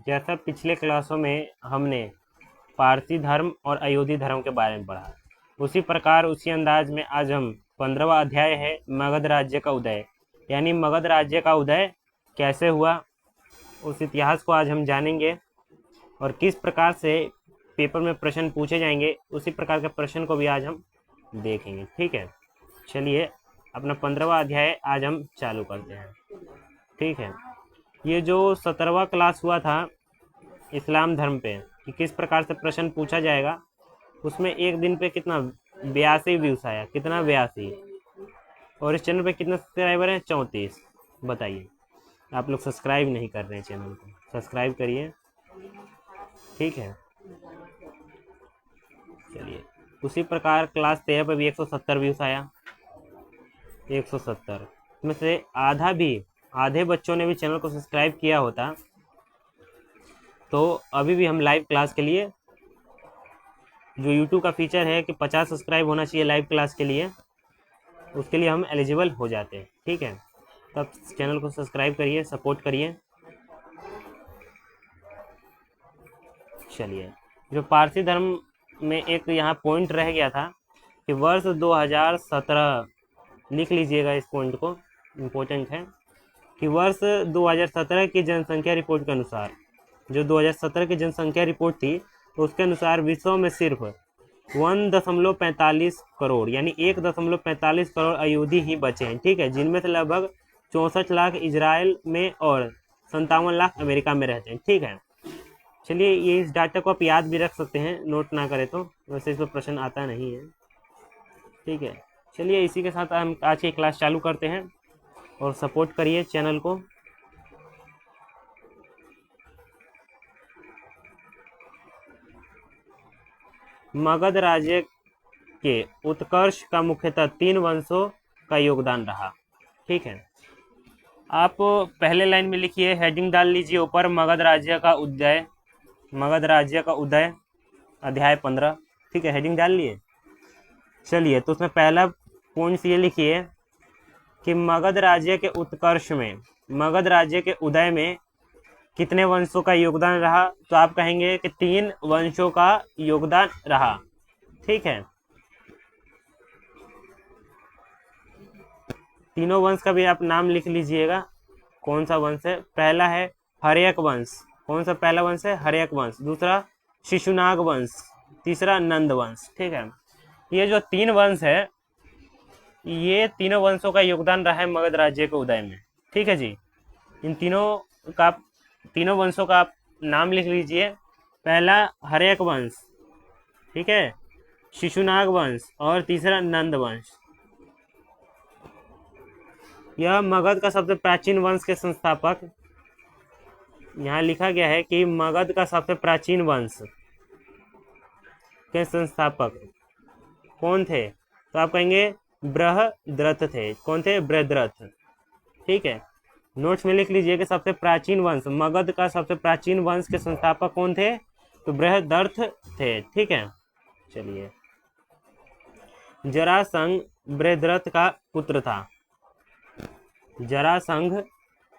जैसा पिछले क्लासों में हमने पारसी धर्म और अयोधी धर्म के बारे में पढ़ा, उसी प्रकार उसी अंदाज में आज हम 15वां अध्याय है मगध राज्य का उदय, यानी मगध राज्य का उदय कैसे हुआ, उस इतिहास को आज हम जानेंगे और किस प्रकार से पेपर में प्रश्न पूछे जाएंगे उसी प्रकार के प्रश्न को भी आज हम देखेंगे। ठीक है, चलिए अपना 15वां अध्याय आज हम चालू करते हैं। ठीक है, ये जो 17वां क्लास हुआ था इस्लाम धर्म पे कि किस प्रकार से प्रश्न पूछा जाएगा, उसमें एक दिन पे कितना 82 व्यूज आया, कितना 82, और इस चैनल पे कितने सब्सक्राइबर हैं 34। बताइए, आप लोग सब्सक्राइब नहीं कर रहे हैं चैनल को, सब्सक्राइब करिए। ठीक है, चलिए उसी प्रकार क्लास 13 पे भी 170 व्यूज आया, 170 में से आधे बच्चों ने भी चैनल को सब्सक्राइब किया होता तो अभी भी हम लाइव क्लास के लिए, जो यूट्यूब का फीचर है कि 50 सब्सक्राइब होना चाहिए लाइव क्लास के लिए, उसके लिए हम एलिजिबल हो जाते हैं। ठीक है, तब चैनल को सब्सक्राइब करिए, सपोर्ट करिए। चलिए, जो पारसी धर्म में एक यहाँ पॉइंट रह गया था कि वर्ष 2017, लिख लीजिएगा इस पॉइंट को, इम्पोर्टेंट है कि वर्ष 2017 की जनसंख्या रिपोर्ट के अनुसार, जो 2017 की जनसंख्या रिपोर्ट थी तो उसके अनुसार विश्व में सिर्फ 1.45 करोड़ यानी 1.45 करोड़ अयोधी ही बचे हैं। ठीक है, जिनमें से लगभग 64 लाख इजराइल में और 57 लाख अमेरिका में रहते हैं। ठीक है, चलिए ये इस डाटा को आप याद भी रख सकते हैं, नोट ना करें तो, वैसे इस पर प्रश्न आता नहीं है। ठीक है, चलिए इसी के साथ हम आज की क्लास चालू करते हैं और सपोर्ट करिए चैनल को। मगध राज्य के उत्कर्ष का मुख्यतः 3 वंशों का योगदान रहा। ठीक है, आप पहले लाइन में लिखिए, हेडिंग डाल लीजिए ऊपर, मगध राज्य का उदय, मगध राज्य का उदय अध्याय 15। ठीक है, हेडिंग डाल लिए। चलिए, तो उसमें पहला पॉइंट ये लिखिए कि मगध राज्य के उत्कर्ष में, मगध राज्य के उदय में कितने वंशों का योगदान रहा, तो आप कहेंगे कि 3 वंशों का योगदान रहा। ठीक है, तीनों वंश का भी आप नाम लिख लीजिएगा, कौन सा वंश है। पहला है हर्यक वंश, कौन सा पहला वंश है, हर्यक वंश। दूसरा शिशुनाग वंश, तीसरा नंद वंश। ठीक है, ये जो 3 वंश है, ये तीनों वंशों का योगदान रहा है मगध राज्य के उदय में। ठीक है जी, इन तीनों वंशों का आप नाम लिख लीजिए। पहला हर्यक वंश, ठीक है, शिशुनाग वंश और तीसरा नंद वंश। यह मगध का सबसे प्राचीन वंश के संस्थापक, यहाँ लिखा गया है कि मगध का सबसे प्राचीन वंश के संस्थापक कौन थे, तो आप कहेंगे बृहद्रथ थे। कौन थे, बृहद्रथ। ठीक है, नोट्स में लिख लीजिए कि सबसे प्राचीन वंश, मगध का सबसे प्राचीन वंश के संस्थापक कौन थे, तो बृहद्रथ थे। ठीक है, चलिए, जरासंध बृहद्रथ का पुत्र था। जरासंध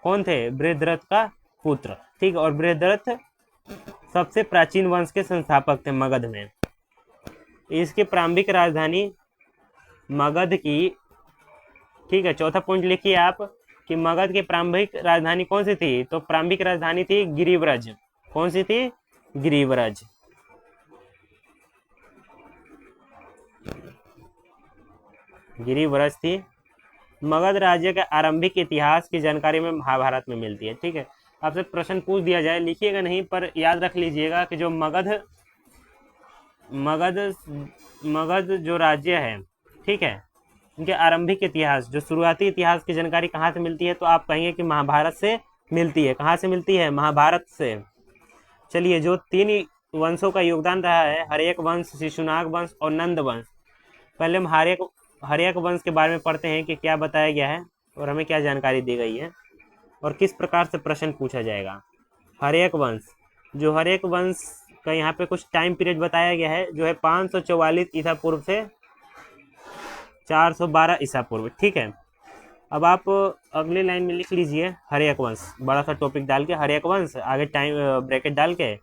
कौन थे, बृहद्रथ का पुत्र। ठीक, और बृहद्रथ सबसे प्राचीन वंश के संस्थापक थे मगध में। इसकी प्रारंभिक राजधानी मगध की, ठीक है, चौथा पॉइंट लिखिए आप कि मगध की प्रारंभिक राजधानी कौन सी थी, तो प्रारंभिक राजधानी थी गिरिव्रज। कौन सी थी, गिरिव्रज। गिरिव्रज थी। मगध राज्य के आरंभिक इतिहास की जानकारी में महाभारत में मिलती है। ठीक है, आपसे प्रश्न पूछ दिया जाए, लिखिएगा नहीं पर याद रख लीजिएगा कि जो मगध जो राज्य है, ठीक है, उनके आरंभिक इतिहास, जो शुरुआती इतिहास की जानकारी कहाँ से मिलती है, तो आप कहेंगे कि महाभारत से मिलती है। कहाँ से मिलती है, महाभारत से। चलिए, जो 3 वंशों का योगदान रहा है, हर्यक वंश, शिशुनाग वंश और नंद वंश, पहले हम हर्यक वंश के बारे में पढ़ते हैं कि क्या बताया गया है और हमें क्या जानकारी दी गई है और किस प्रकार से प्रश्न पूछा जाएगा। हर्यक वंश, जो हर्यक वंश का यहाँ पे कुछ टाइम पीरियड बताया गया है, जो है 544 ईसा पूर्व से 412 ईसा पूर्व। ठीक है, अब आप अगले लाइन में लिख लीजिए हर्यक वंश, बड़ा सा टॉपिक डाल के हर्यक वंश, आगे टाइम ब्रैकेट डाल के,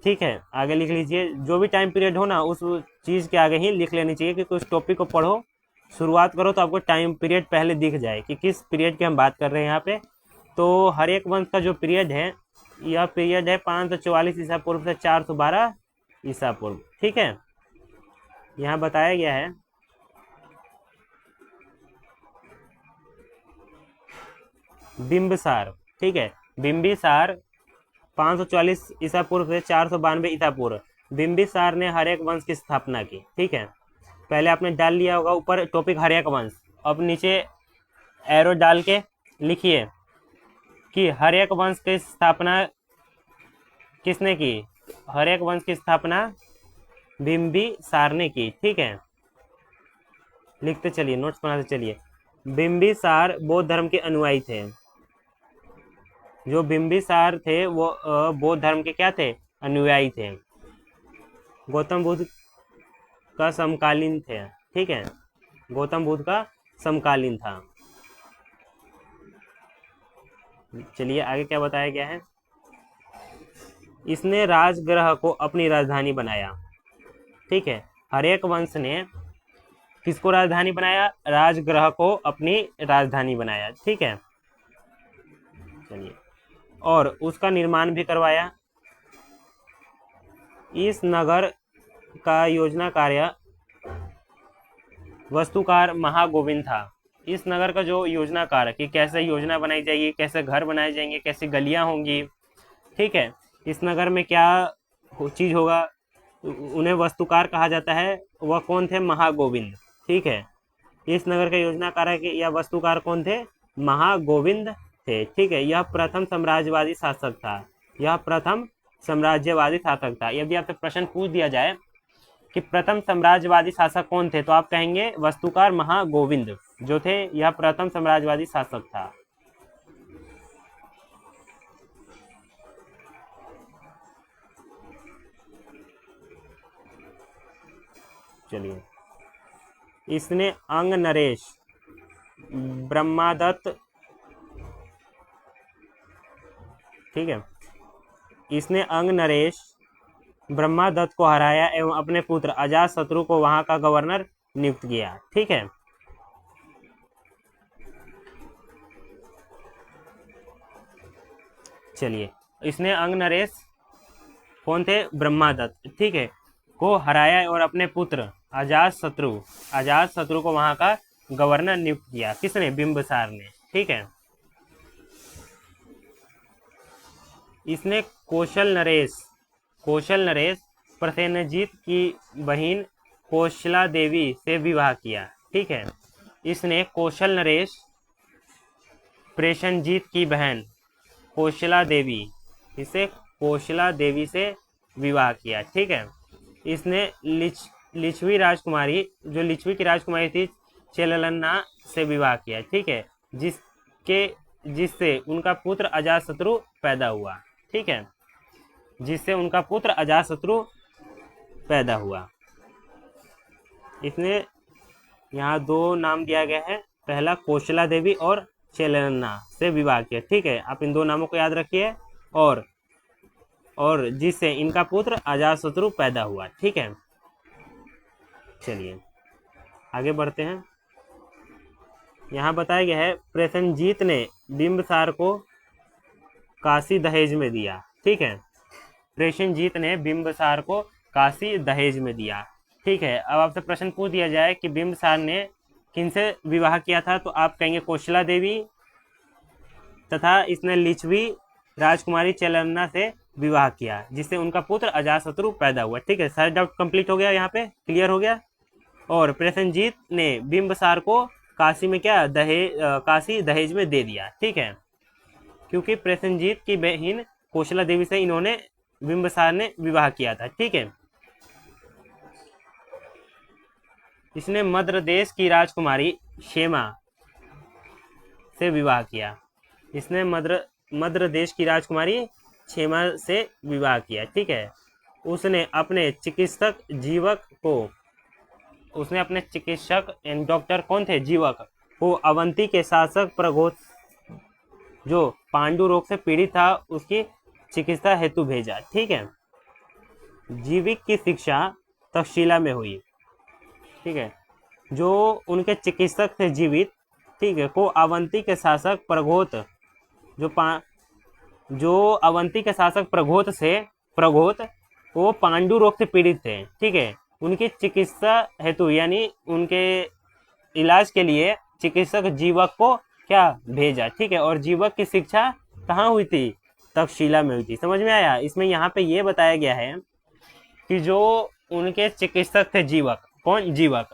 ठीक है, आगे लिख लीजिए। जो भी टाइम पीरियड हो ना, उस चीज़ के आगे ही लिख लेनी चाहिए कि कुछ टॉपिक को पढ़ो, शुरुआत करो तो आपको टाइम पीरियड पहले दिख जाए कि किस पीरियड की हम बात कर रहे हैं यहाँ पे। तो हर्यक वंश का जो पीरियड है, यह पीरियड है 544 ईसा पूर्व से 412 ईसा पूर्व, ठीक है। यहाँ बताया गया है बिंबिसार, ठीक है, बिंबिसार 544 ईसा पूर्व से 492 ईसा पूर्व, बिंबिसार ने हर्यक वंश की स्थापना की, ठीक है। पहले आपने डाल लिया होगा ऊपर टॉपिक हर्यक वंश, अब नीचे एरो डाल के लिखिए कि हर्यक वंश की स्थापना किसने की। हर्यक वंश की स्थापना बिंबिसार ने की, ठीक है। लिखते चलिए, नोट्स बनाते चलिए। बिंबिसार बौद्ध धर्म के अनुयायी थे। जो बिंबिसार थे वो बौद्ध धर्म के क्या थे, अनुयायी थे, गौतम बुद्ध का समकालीन थे, ठीक है, गौतम बुद्ध का समकालीन था। चलिए आगे क्या बताया गया है। इसने राजगृह को अपनी राजधानी बनाया, ठीक है। हर्यक वंश ने किसको राजधानी बनाया, राजगृह को अपनी राजधानी बनाया, ठीक है। चलिए, और उसका निर्माण भी करवाया। इस नगर का योजना कार्य वास्तुकार महागोविंद था। इस नगर का जो योजना कार्य कि कैसे योजना बनाई जाएगी, कैसे घर बनाए जाएंगे, कैसी गलियां होंगी, ठीक है, इस नगर में क्या चीज होगा, उन्हें वास्तुकार कहा जाता है। वह कौन थे, महागोविंद, ठीक है। इस नगर का योजना कार्य या वास्तुकार कौन थे, महागोविंद थे, ठीक है। यह प्रथम साम्राज्यवादी शासक था, यह प्रथम साम्राज्यवादी शासक था। यदि आपसे प्रश्न पूछ दिया जाए कि प्रथम साम्राज्यवादी शासक कौन थे, तो आप कहेंगे वास्तुकार महागोविंद जो थे, यह प्रथम साम्राज्यवादी शासक था। चलिए, इसने अंग नरेश, ब्रह्मादत्त, ठीक है, इसने अंग नरेश ब्रह्मादत्त को हराया एवं अपने पुत्र अजातशत्रु को वहां का गवर्नर नियुक्त किया, ठीक है। चलिए, इसने अंग नरेश कौन थे, ब्रह्मादत्त, ठीक है, को हराया और अपने पुत्र अजातशत्रु को वहां का गवर्नर नियुक्त किया। किसने, बिंबिसार ने, ठीक है। इसने कौशल नरेश प्रसेनजीत की बहन कौशला देवी से विवाह किया, ठीक है। इसने कौशल नरेश प्रसेनजीत की बहन कौशला देवी, इसे कौशला देवी से विवाह किया, ठीक है। इसने लिच्छवी राजकुमारी, जो लिच्छवी की राजकुमारी थी, चेललन्ना से विवाह किया, ठीक है, जिससे उनका पुत्र अजातशत्रु पैदा हुआ, ठीक है, जिससे उनका पुत्र अजातशत्रु पैदा हुआ। इसने यहाँ दो नाम दिया गया है, पहला कौशला देवी और चेललन्ना से विवाह किया, ठीक है। आप इन दो नामों को याद रखिए, और जिससे इनका पुत्र अजातशत्रु पैदा हुआ, ठीक है। चलिए आगे बढ़ते हैं। यहाँ बताया गया है प्रसेनजीत ने बिंबिसार को काशी दहेज में दिया, ठीक है। प्रसेनजीत ने बिंबिसार को काशी दहेज में दिया, ठीक है। अब आपसे प्रश्न पूछ दिया जाए कि बिंबिसार ने किनसे विवाह किया था, तो आप कहेंगे कौशला देवी, तथा इसने लिच्छवी राजकुमारी चेलन्ना से विवाह किया, जिससे उनका पुत्र अजातशत्रु पैदा हुआ, ठीक है। सारे डाउट कंप्लीट हो गया, यहाँ पे क्लियर हो गया। और प्रसेनजीत ने बिंबिसार को काशी में क्या काशी दहेज में दे दिया, ठीक है, क्योंकि प्रसेनजीत की बहन कौशला देवी से इन्होंने बिंबिसार ने विवाह किया था, ठीक है। इसने मद्र देश की राजकुमारी क्षेमा से विवाह किया, इसने मद्र देश की राजकुमारी क्षेमा से विवाह किया, ठीक है। उसने अपने चिकित्सक डॉक्टर कौन थे, जीवक, को अवंती के शासक प्रघोत जो पांडु रोग से पीड़ित था उसकी चिकित्सा हेतु भेजा। ठीक है, जीविक की शिक्षा तक्षशिला में हुई। ठीक है, जो उनके चिकित्सक थे जीवित, ठीक है, को अवंती के शासक प्रघोत जो अवंती के शासक प्रघोत वो पांडु रोग से पीड़ित थे। ठीक है, उनकी चिकित्सा हेतु यानी उनके इलाज के लिए चिकित्सक जीवक को क्या भेजा। ठीक है, और जीवक की शिक्षा कहाँ हुई थी? तक्षशिला में हुई थी। समझ में आया? इसमें यहाँ पे ये बताया गया है कि जो उनके चिकित्सक थे जीवक, कौन? जीवक,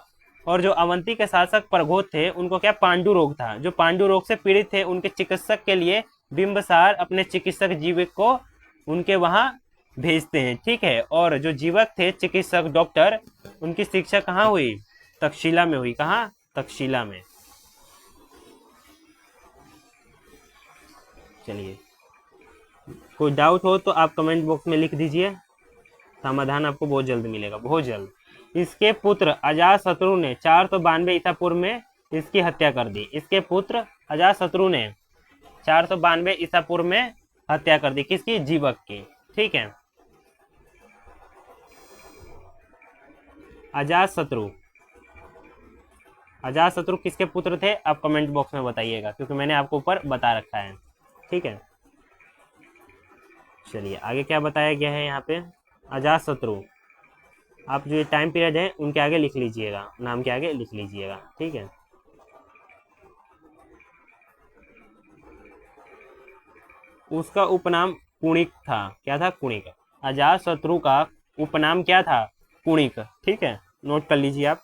और जो अवंती के शासक प्रघोत थे उनको क्या पांडु रोग था, जो पांडु रोग से पीड़ित थे उनके चिकित्सक के लिए बिंबसार अपने चिकित्सक जीवक को उनके वहां भेजते हैं। ठीक है, और जो जीवक थे चिकित्सक डॉक्टर, उनकी शिक्षा कहाँ हुई? तक्षशिला में हुई। कहाँ? तक्षशिला में। चलिए, कोई डाउट हो तो आप कमेंट बॉक्स में लिख दीजिए, समाधान आपको बहुत जल्द मिलेगा, बहुत जल्द। इसके पुत्र अजातशत्रु ने 492 ईसा पूर्व में इसकी हत्या कर दी। इसके पुत्र अजातशत्रु ने 492 ईसा पूर्व में हत्या कर दी। किसकी? जीवक की। ठीक है, अजातशत्रु किसके पुत्र थे? आप कमेंट बॉक्स में बताइएगा, क्योंकि मैंने आपको ऊपर बता रखा है। ठीक है, चलिए आगे क्या बताया गया है यहाँ पे? अजातशत्रु, आप जो टाइम पीरियड है उनके आगे लिख लीजिएगा, नाम के आगे लिख लीजिएगा। ठीक है, उसका उपनाम कुणिक था। क्या था? कुणिक। अजातशत्रु का उपनाम क्या था? कुणिक। ठीक है, नोट कर लीजिए आप।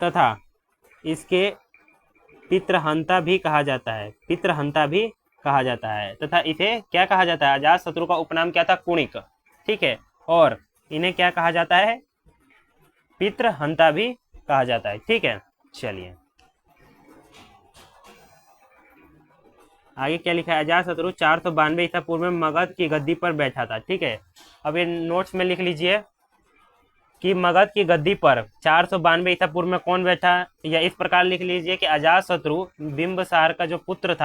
तथा इसके पितृहंता भी कहा जाता है, पितृहंता भी कहा जाता है। तथा इसे क्या कहा जाता है? अजातशत्रु का उपनाम क्या था? कुणिक। ठीक है, और इन्हें क्या कहा जाता है? पितृहंता भी कहा जाता है। ठीक है, चलिए आगे क्या लिखा है? अजातशत्रु 492 ईसा पूर्व में मगध की गद्दी पर बैठा था। ठीक है, अब ये नोट्स में लिख लीजिए कि मगध की गद्दी पर 492 ईसा पूर्व में कौन बैठा, या इस प्रकार लिख लीजिए कि अजातशत्रु बिंबसार का जो पुत्र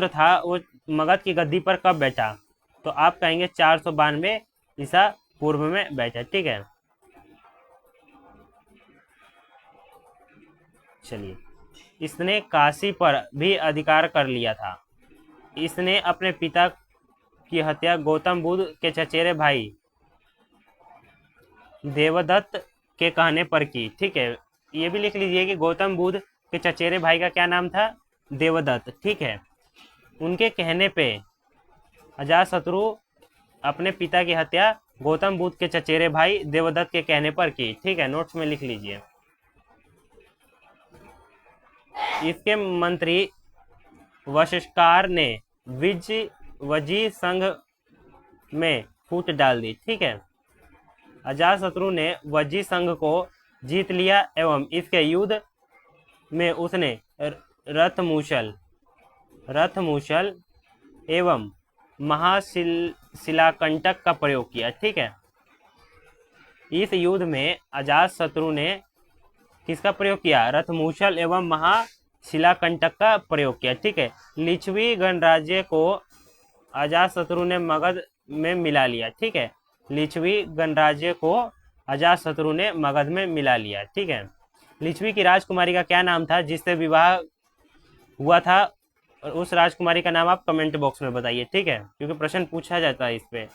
था वो मगध की गद्दी पर कब बैठा? तो आप कहेंगे 492 ईसा पूर्व में बैठा। ठीक है, चलिए, इसने काशी पर भी अधिकार कर लिया था। इसने अपने पिता की हत्या गौतम बुद्ध के चचेरे भाई देवदत्त के कहने पर की। ठीक है, ये भी लिख लीजिए कि गौतम बुद्ध के चचेरे भाई का क्या नाम था? देवदत्त। ठीक है, उनके कहने पे अजातशत्रु अपने पिता की हत्या गौतम बुद्ध के चचेरे भाई देवदत्त के कहने पर की। ठीक है, नोट्स में लिख लीजिए। इसके मंत्री वशिष्कार ने वजी संघ में फूट डाल दी। ठीक है, अजातशत्रु ने वजी संघ को जीत लिया एवं इसके युद्ध में उसने रथमूषल एवं महाशिलाकंटक का प्रयोग किया। ठीक है, इस युद्ध में अजातशत्रु ने किसका प्रयोग किया? रथमूषल एवं महाशिलाकंटक का प्रयोग किया। ठीक है, लिच्छवी गणराज्य को अजातशत्रु ने मगध में मिला लिया। ठीक है, लिच्छवी गणराज्य को अजातशत्रु ने मगध में मिला लिया। ठीक है, लिच्छवी की राजकुमारी का क्या नाम था जिससे विवाह हुआ था? और उस राजकुमारी का नाम आप कमेंट बॉक्स में बताइए। ठीक है, क्योंकि प्रश्न पूछा जाता है इस पे।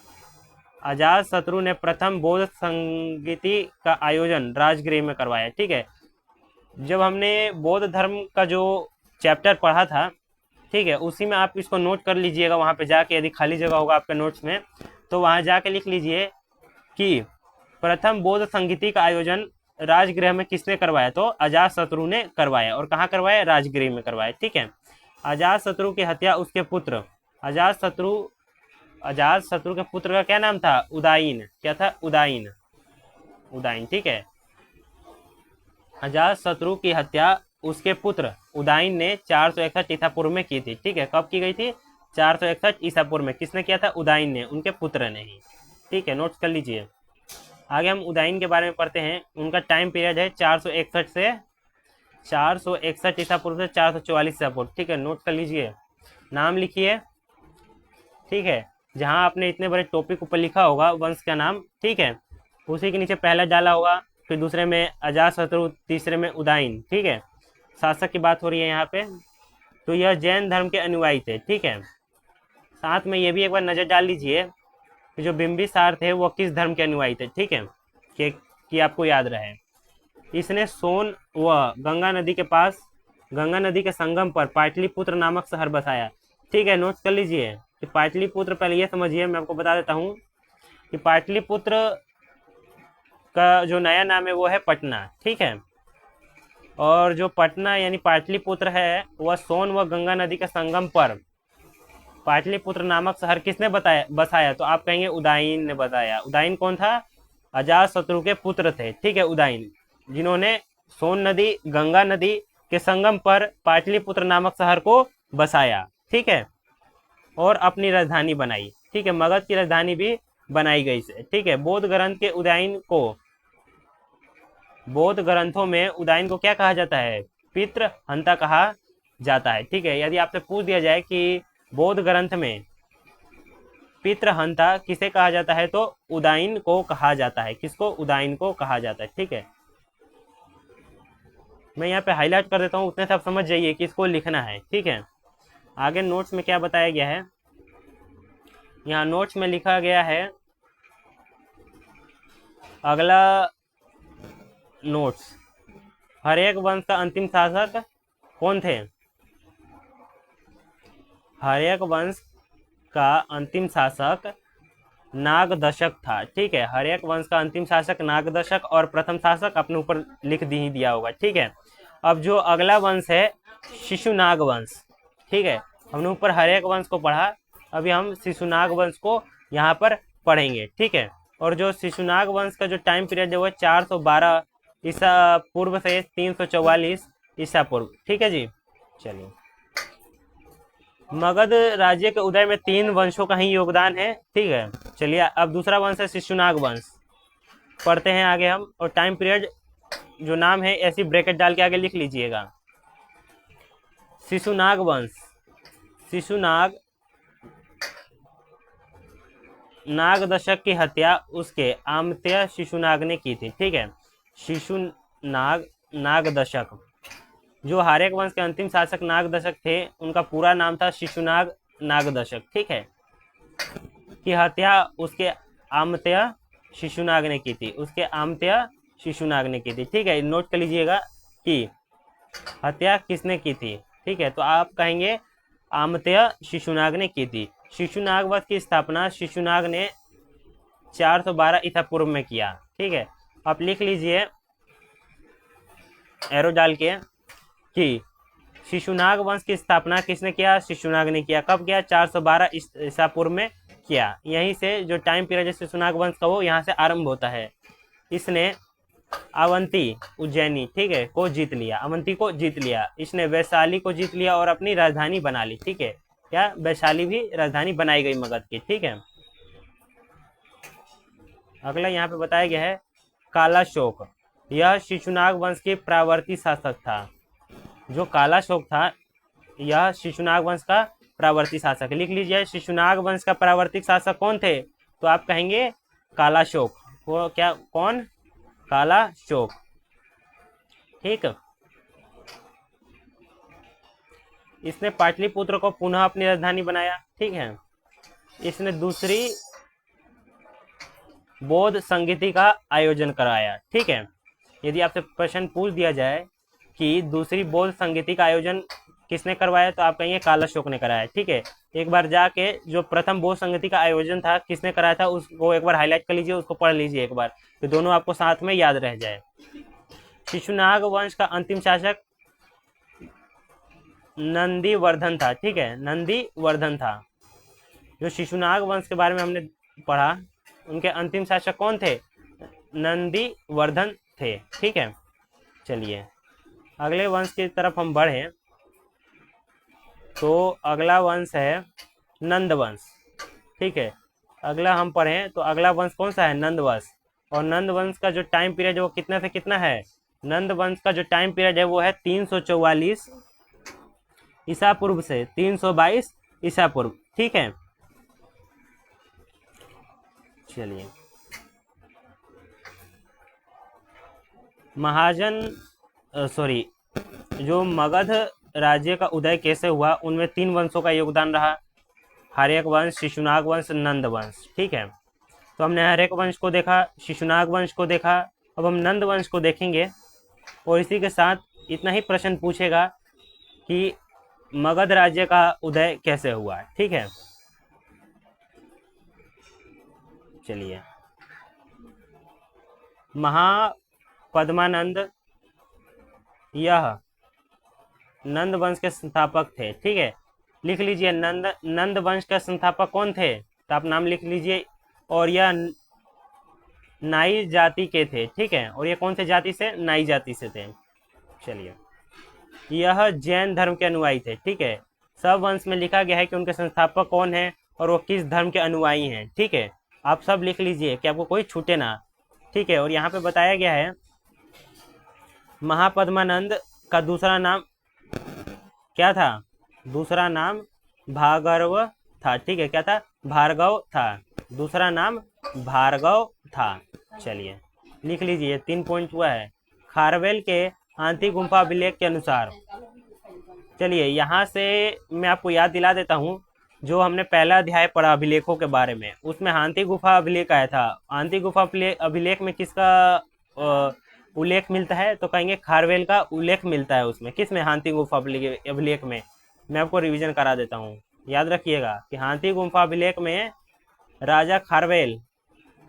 अजातशत्रु ने प्रथम बौद्ध संगीति का आयोजन राजगृह में करवाया। ठीक है, जब हमने बौद्ध धर्म का जो चैप्टर पढ़ा था, ठीक है, उसी में आप इसको नोट कर लीजिएगा। वहाँ पे जाके यदि खाली जगह होगा आपके नोट्स में तो वहाँ जाके लिख लीजिए कि प्रथम बौद्ध संगीति का आयोजन राजगृह में किसने करवाया? तो अजातशत्रु ने करवाया। और कहाँ करवाया? राजगृह में करवाया। ठीक है, अजातशत्रु की हत्या उसके पुत्र अजातशत्रु के पुत्र का क्या नाम था? उदायीन। क्या था? उदायीन। ठीक है, अजातशत्रु की हत्या उसके पुत्र उदायीन ने 461 ईसा पूर्व में की थी। ठीक है, कब की गई थी? 461 ईसा पूर्व में। किसने किया था? उदायीन ने, उनके पुत्र ने ही। ठीक है, नोट्स कर लीजिए। आगे हम उदयन के बारे में पढ़ते हैं। उनका टाइम पीरियड है 461 से 461 ईसा पूर्व से 444 ईसा पूर्व। ठीक है, नोट कर लीजिए, नाम लिखिए। ठीक है, जहां आपने इतने बड़े टॉपिक ऊपर लिखा होगा वंश का नाम, ठीक है, उसी के नीचे पहला डाला होगा, फिर दूसरे में अजातशत्रु, तीसरे में उदयन। ठीक है, शासक की बात हो रही है यहाँ पे। तो यह जैन धर्म के अनुयायी थे। ठीक है, साथ में ये भी एक बार नजर डाल लीजिए कि जो बिंबिसार थे वो किस धर्म के अनुयायी थे। ठीक है, कि आपको याद रहे। इसने सोन व गंगा नदी के पास, गंगा नदी के संगम पर पाटलिपुत्र नामक शहर बसाया। ठीक है, नोट कर लीजिए कि पाटलिपुत्र, पहले ये समझिए, मैं आपको बता देता हूँ कि पाटलिपुत्र का जो नया नाम है वो है पटना। ठीक है, और जो पटना यानी पाटलिपुत्र है वह सोन व गंगा नदी के संगम पर पाटलिपुत्र नामक शहर किसने बसाया? तो आप कहेंगे उदयन ने बताया। उदयन कौन था? अजातशत्रु के पुत्र थे। ठीक है, उदयन, जिन्होंने सोन नदी, गंगा नदी के संगम पर पाटलिपुत्र नामक शहर को बसाया। ठीक है, और अपनी राजधानी बनाई। ठीक है, मगध की राजधानी भी बनाई गई से। ठीक है, बौद्ध ग्रंथों में उदयन को क्या कहा जाता है? पितृहंता कहा जाता है। ठीक है, यदि आपसे पूछ दिया जाए कि बौद्ध ग्रंथ में पितृहंता किसे कहा जाता है, तो उदयन को कहा जाता है। किसको? उदयन को कहा जाता है। ठीक है, मैं यहाँ पे हाईलाइट कर देता हूँ, उतने से आप समझ जाइए कि इसको लिखना है। ठीक है, आगे नोट्स में क्या बताया गया है, यहाँ नोट्स में लिखा गया है, अगला नोट्स, हर्यक वंश का अंतिम शासक कौन थे? हर्यक वंश का अंतिम शासक नागदशक था। ठीक है, हर्यक वंश का अंतिम शासक नागदशक, और प्रथम शासक अपने ऊपर लिख दी ही दिया होगा। ठीक है, अब जो अगला वंश है शिशुनाग वंश। ठीक है, हमने ऊपर हर्यक वंश को पढ़ा, अभी हम शिशुनाग वंश को यहाँ पर पढ़ेंगे। ठीक है, और जो शिशुनाग वंश का जो टाइम पीरियड है वो 412 ईसा पूर्व से 344 ईसा पूर्व। ठीक है जी, चलिए। मगध राज्य के उदय में 3 वंशों का ही योगदान है। ठीक है, चलिए अब दूसरा वंश है शिशुनाग वंश, पढ़ते हैं आगे हम। और टाइम पीरियड जो नाम है ऐसी ब्रैकेट डाल के आगे लिख लीजिएगा। शिशुनाग वंश, शिशुनाग नागदशक की हत्या उसके आमत्य शिशुनाग ने की थी। ठीक है, शिशुनाग नागदशक, जो हर्यक वंश के अंतिम शासक नागदशक थे उनका पूरा नाम था शिशुनाग नागदशक। ठीक है, की हत्या उसके आमत्य शिशुनाग ने की थी, उसके आमत्य शिशुनाग ने की थी। ठीक है, नोट कर लीजिएगा कि हत्या किसने की थी। ठीक है, तो आप कहेंगे आमत्य शिशुनाग ने की थी। शिशुनाग वंश की स्थापना शिशुनाग ने 412 ईसा पूर्व में किया। ठीक है, आप लिख लीजिए एरो डाल के कि शिशुनाग वंश की स्थापना किसने किया? शिशुनाग ने किया। कब किया? 412 ईसा पूर्व में किया। यहीं से जो टाइम पीरियड है शिशुनाग वंश का वो यहाँ से आरंभ होता है। इसने अवंती उज्जैनी, ठीक है, को जीत लिया, अवंती को जीत लिया, इसने वैशाली को जीत लिया और अपनी राजधानी बना ली। ठीक है, क्या वैशाली भी राजधानी बनाई गई मगध की। ठीक है, अगला यहाँ पे बताया गया है कालाशोक, यह शिशुनाग वंश के प्रावर्ती शासक था। जो कालाशोक था यह शिशुनाग वंश का प्रावर्ती शासक। लिख लीजिए शिशुनाग वंश का प्रावर्तिक शासक कौन थे? तो आप कहेंगे कालाशोक। वो क्या, कौन? कालाशोक। ठीक, इसने पाटलिपुत्र को पुनः अपनी राजधानी बनाया। ठीक है, इसने दूसरी बौद्ध संगीति का आयोजन कराया। ठीक है, यदि आपसे प्रश्न पूछ दिया जाए कि दूसरी बौद्ध संगीति का आयोजन किसने करवाया, तो आप कहेंगे कालाशोक ने कराया। ठीक है, एक बार जाके जो प्रथम बौद्ध संगीति का आयोजन था किसने कराया था उसको एक बार हाईलाइट कर लीजिए, उसको पढ़ लीजिए एक बार, तो दोनों आपको साथ में याद रह जाए। शिशुनाग वंश का अंतिम शासक नंदीवर्धन था। ठीक है, नंदीवर्धन था। जो शिशुनाग वंश के बारे में हमने पढ़ा, उनके अंतिम शासक कौन थे? नंदीवर्धन थे। ठीक है, चलिए अगले वंश की तरफ हम बढ़े तो अगला वंश है नंद वंश। ठीक है, अगला हम पढ़ें तो अगला वंश कौन सा है? नंद वंश। और नंद वंश का जो टाइम पीरियड है वो कितना से कितना है, नंद वंश का जो टाइम पीरियड है वो है 344 ईसा पूर्व से 322 ईसा पूर्व। ठीक है, चलिए। महाजन सॉरी जो मगध राज्य का उदय कैसे हुआ, उनमें 3 वंशों का योगदान रहा, हर्यक वंश, शिशुनाग वंश, नंद वंश। ठीक है, तो हमने हर्यक वंश को देखा, शिशुनाग वंश को देखा, अब हम नंद वंश को देखेंगे। और इसी के साथ इतना ही प्रश्न पूछेगा कि मगध राज्य का उदय कैसे हुआ। ठीक है, चलिए। महापद्मानंद यह नंद वंश के संस्थापक थे। ठीक है, लिख लीजिए नंद वंश के संस्थापक कौन थे, तो आप नाम लिख लीजिए। और यह नाई जाति के थे। ठीक है, और ये कौन से जाति से, नाई जाति से थे। चलिए, यह जैन धर्म के अनुयायी थे। ठीक है, सब वंश में लिखा गया है कि उनके संस्थापक कौन है और वो किस धर्म के अनुयायी हैं। ठीक है, आप सब लिख लीजिए कि आपको कोई छूटे ना। ठीक है, और यहाँ पे बताया गया है महापद्मानंद का दूसरा नाम क्या था, दूसरा नाम भार्गव था। ठीक है, क्या था, भार्गव था, दूसरा नाम भार्गव था। चलिए, लिख लीजिए, 3 पॉइंट हुआ है। खारवेल के आंतिक गुम्फा अभिलेख के अनुसार, चलिए यहाँ से मैं आपको याद दिला देता हूँ, जो हमने पहला अध्याय पढ़ा अभिलेखों के बारे में, उसमें हांती गुफा अभिलेख आया था। हांती गुफा अभिलेख में किसका उल्लेख मिलता है, तो कहेंगे खारवेल का उल्लेख मिलता है उसमें। किस में, हांती गुफा अभिलेख में। मैं आपको रिवीजन करा देता हूँ, याद रखिएगा कि हांती गुफा अभिलेख में राजा खारवेल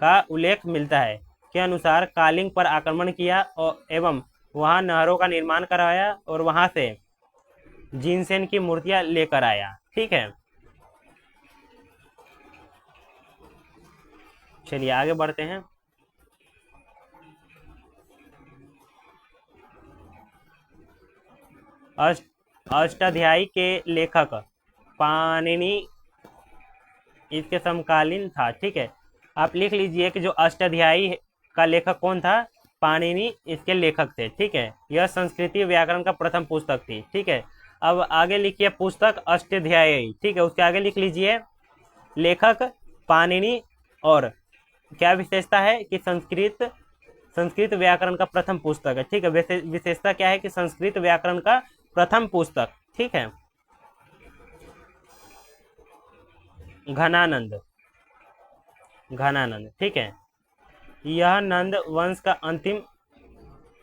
का उल्लेख मिलता है के अनुसार कालिंग पर आक्रमण किया और एवं वहां नहरों का निर्माण कराया और वहां से जिनसेन की मूर्तियां लेकर आया। ठीक है, चलिए आगे बढ़ते हैं। अष्टाध्यायी के लेखक पाणिनि इसके समकालीन था। ठीक है, आप लिख लीजिए कि जो अष्टाध्यायी का लेखक कौन था, पाणिनि इसके लेखक थे। ठीक है, यह संस्कृति व्याकरण का प्रथम पुस्तक थी। ठीक है, अब आगे लिखिए पुस्तक अष्टाध्यायी। ठीक है, उसके आगे लिख लीजिए लेखक पाणिनि और क्या विशेषता है कि संस्कृत व्याकरण का प्रथम पुस्तक है। ठीक है, विशेषता क्या है कि संस्कृत व्याकरण का प्रथम पुस्तक। ठीक है, घनानंद। ठीक है, यह नंद वंश का अंतिम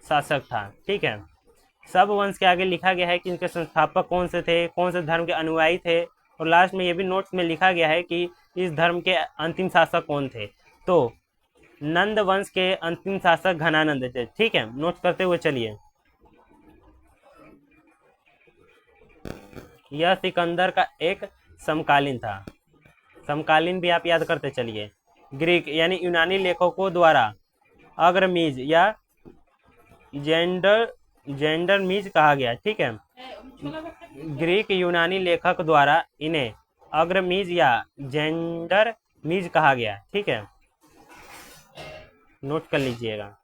शासक था। ठीक है, सब वंश के आगे लिखा गया है कि इनके संस्थापक कौन से थे, कौन से धर्म के अनुयायी थे, और लास्ट में ये भी नोट्स में लिखा गया है कि इस धर्म के अंतिम शासक कौन थे। तो नंद वंश के अंतिम शासक घनानंद थे। ठीक है, नोट करते हुए चलिए। यह सिकंदर का एक समकालीन था। समकालीन भी आप याद करते चलिए। ग्रीक यानी यूनानी लेखकों द्वारा अग्रमीज या जेंडर मीज कहा गया। ठीक है, ग्रीक यूनानी लेखक द्वारा इन्हें अग्रमीज या जेंडर मीज कहा गया। ठीक है, नोट कर लीजिएगा।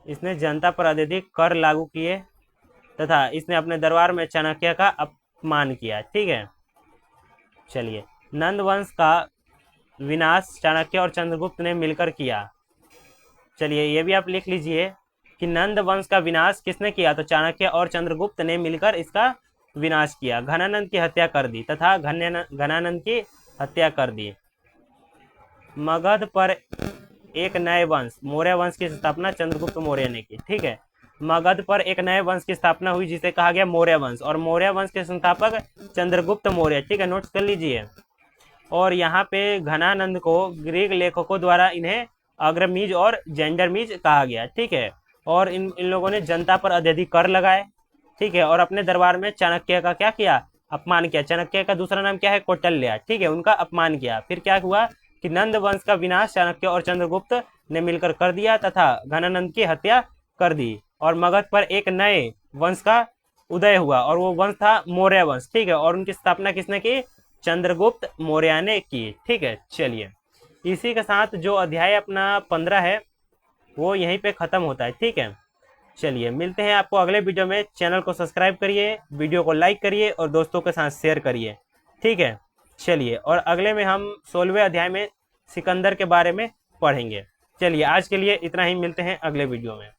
इसने जनता पर अत्यधिक कर लागू किए तथा इसने अपने दरबार में चाणक्य का अपमान किया। ठीक है, चलिए, नंद वंश का विनाश चाणक्य और चंद्रगुप्त ने मिलकर किया। चलिए, ये भी आप लिख लीजिए कि नंद वंश का विनाश किसने किया, तो चाणक्य और चंद्रगुप्त ने मिलकर इसका विनाश किया। घनानंद की हत्या कर दी तथा घनानंद की हत्या कर दी। मगध पर एक नए वंश मौर्य वंश की स्थापना चंद्रगुप्त मौर्य ने की। ठीक है, मगध पर एक नए वंश की स्थापना हुई जिसे कहा गया मौर्य वंश, और मौर्य वंश के संस्थापक चंद्रगुप्त मौर्य। ठीक है, नोट कर लीजिए। और यहाँ पे घनानंद को ग्रीक लेखकों द्वारा इन्हें अग्रमीज और जेंडरमीज कहा गया। ठीक है, और इन लोगों ने जनता पर अत्यधिक कर लगाए। ठीक है, और अपने दरबार में चाणक्य का क्या किया, अपमान किया। चाणक्य का दूसरा नाम क्या है, कौटिल्य। ठीक है, उनका अपमान किया। फिर क्या हुआ कि नंद वंश का विनाश चाणक्य और चंद्रगुप्त ने मिलकर कर दिया तथा घनानंद की हत्या कर दी, और मगध पर एक नए वंश का उदय हुआ और वो वंश था मौर्य वंश, ठीक है। और उनकी स्थापना किसने की? चंद्रगुप्त मौर्य ने की, ठीक है। चलिए, इसी के साथ जो अध्याय अपना 15 है वो यहीं पे खत्म होता है, ठीक है। चलिए, मिलते हैं आपको अगले वीडियो में। चैनल को सब्सक्राइब करिए, वीडियो को लाइक करिए और दोस्तों के साथ शेयर करिए, ठीक है। चलिए, और अगले में हम 16वें अध्याय में सिकंदर के बारे में पढ़ेंगे। चलिए, आज के लिए इतना ही, मिलते हैं अगले वीडियो में।